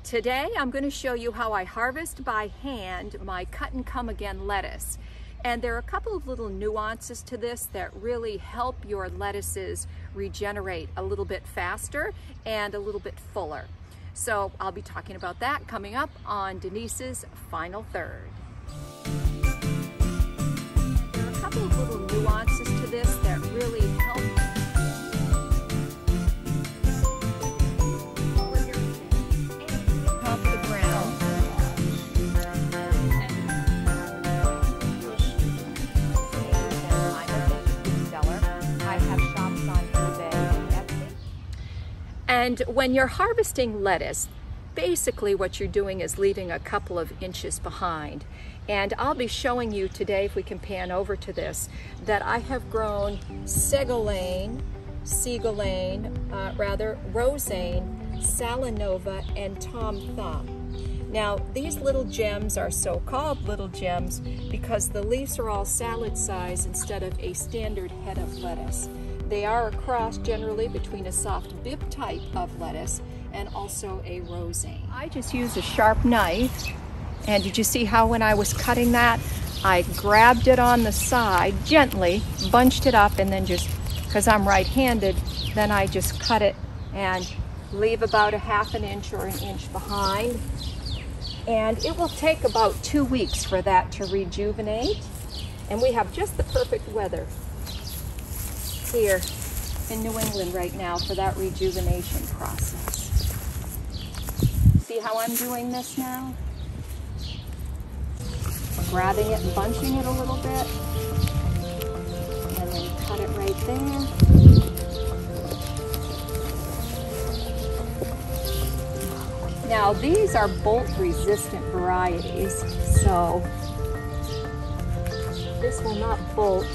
Today I'm going to show you how I harvest by hand my cut and come again lettuce. And there are a couple of little nuances to this that really help your lettuces regenerate a little bit faster and a little bit fuller. So I'll be talking about that coming up on Denise's Final Third. There are a couple of little nuances to this that really help. And when you're harvesting lettuce, basically what you're doing is leaving a couple of inches behind. And I'll be showing you today, if we can pan over to this, that I have grown Roseane, Salanova, and Tom Thumb. Now, these little gems are so-called little gems because the leaves are all salad size instead of a standard head of lettuce. They are a cross generally between a soft bib type of lettuce and also a Roseane. I just use a sharp knife, and did you see how when I was cutting that, I grabbed it on the side gently, bunched it up, and then just, because I'm right-handed, then I just cut it and leave about a half an inch or an inch behind. And it will take about 2 weeks for that to rejuvenate. And we have just the perfect weather here in New England right now for that rejuvenation process. See how I'm doing this now? I'm grabbing it and bunching it a little bit, and then cut it right there. Now these are bolt resistant varieties, so this will not bolt.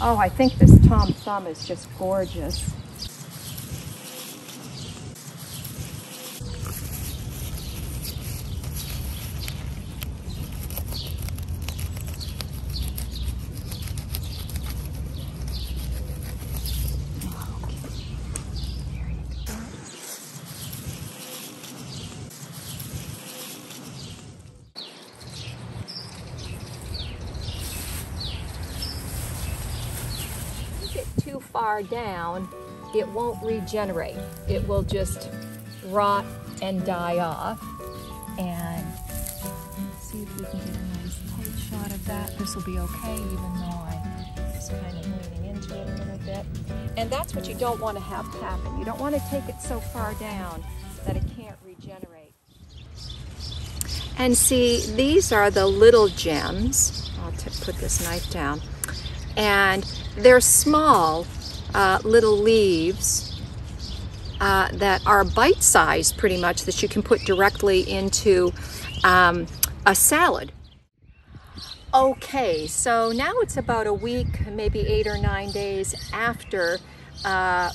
Oh, I think this Tom Thumb is just gorgeous. Too far down, it won't regenerate. It will just rot and die off. And let's see if we can get a nice tight shot of that. This will be okay, even though I'm just kind of leaning into it a little bit. And that's what you don't want to have happen. You don't want to take it so far down that it can't regenerate. And see, these are the little gems. I'll put this knife down. And they're small little leaves that are bite-sized pretty much, that you can put directly into a salad. Okay, so now it's about a week, maybe 8 or 9 days after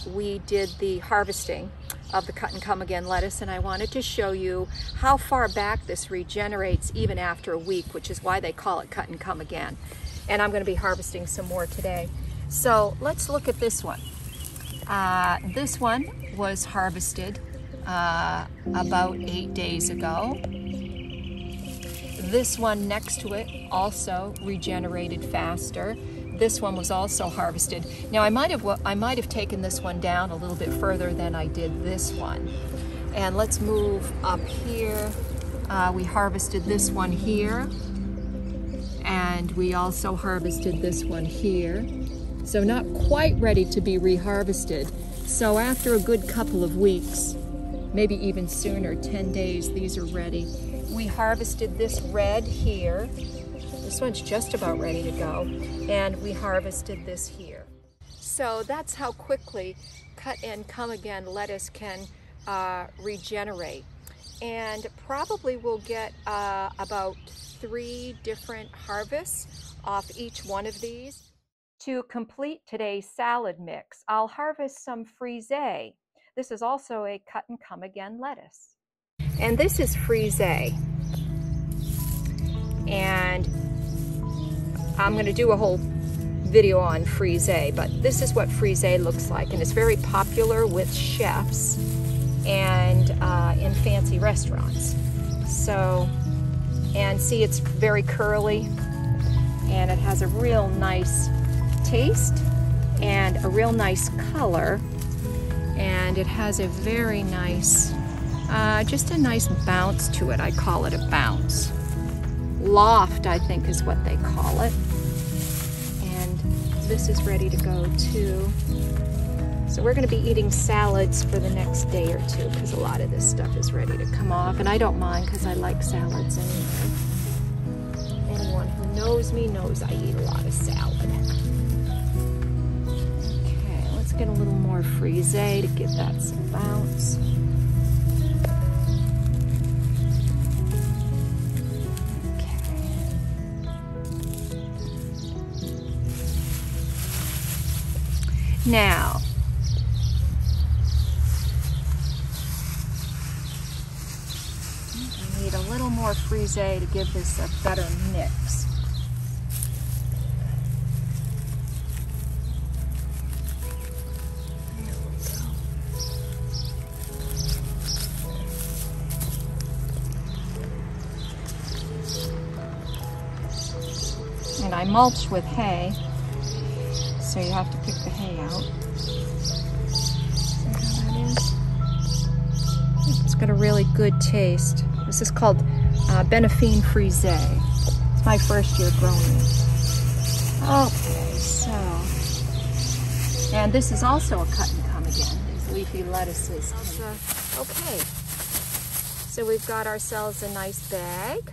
we did the harvesting of the cut and come again lettuce, and I wanted to show you how far back this regenerates even after a week, which is why they call it cut and come again. And I'm going to be harvesting some more today. So let's look at this one. This one was harvested about 8 days ago. This one next to it also regenerated faster. This one was also harvested. Now I might have taken this one down a little bit further than I did this one. And let's move up here. We harvested this one here. And we also harvested this one here. So not quite ready to be reharvested. So after a good couple of weeks, maybe even sooner, 10 days, these are ready. We harvested this red here. This one's just about ready to go. And we harvested this here. So that's how quickly cut and come again lettuce can regenerate. And probably we'll get about 3 different harvests off each one of these. To complete today's salad mix, I'll harvest some frisee. This is also a cut and come again lettuce. And this is frisee. And I'm going to do a whole video on frisee, but this is what frisee looks like, and it's very popular with chefs and in fancy restaurants. So, and see, it's very curly, and it has a real nice taste and a real nice color, and it has a very nice, just a nice bounce to it. I call it a bounce. Loft, I think, is what they call it. And this is ready to go too. So we're going to be eating salads for the next day or two, because a lot of this stuff is ready to come off, and I don't mind because I like salads anyway. Anyone who knows me knows I eat a lot of salad. Okay, let's get a little more frisee to give that some bounce. Now, I need a little more frisee to give this a better mix. There we go. And I mulch with hay. So you have to pick the hay out. See how that is? It's got a really good taste. This is called Benefine Frisee. It's my first year growing it. Okay, so, and this is also a cut and come again, these leafy lettuces. Okay, so we've got ourselves a nice bag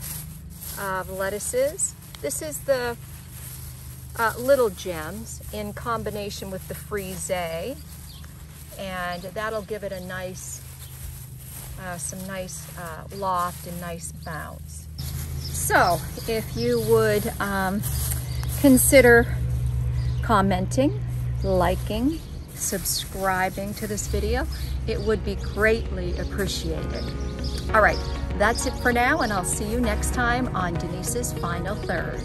of lettuces. This is the Little Gems in combination with the frisee, and that'll give it a nice, some nice loft and nice bounce. So if you would consider commenting, liking, subscribing to this video, it would be greatly appreciated. All right, that's it for now, and I'll see you next time on Denise's Final Third.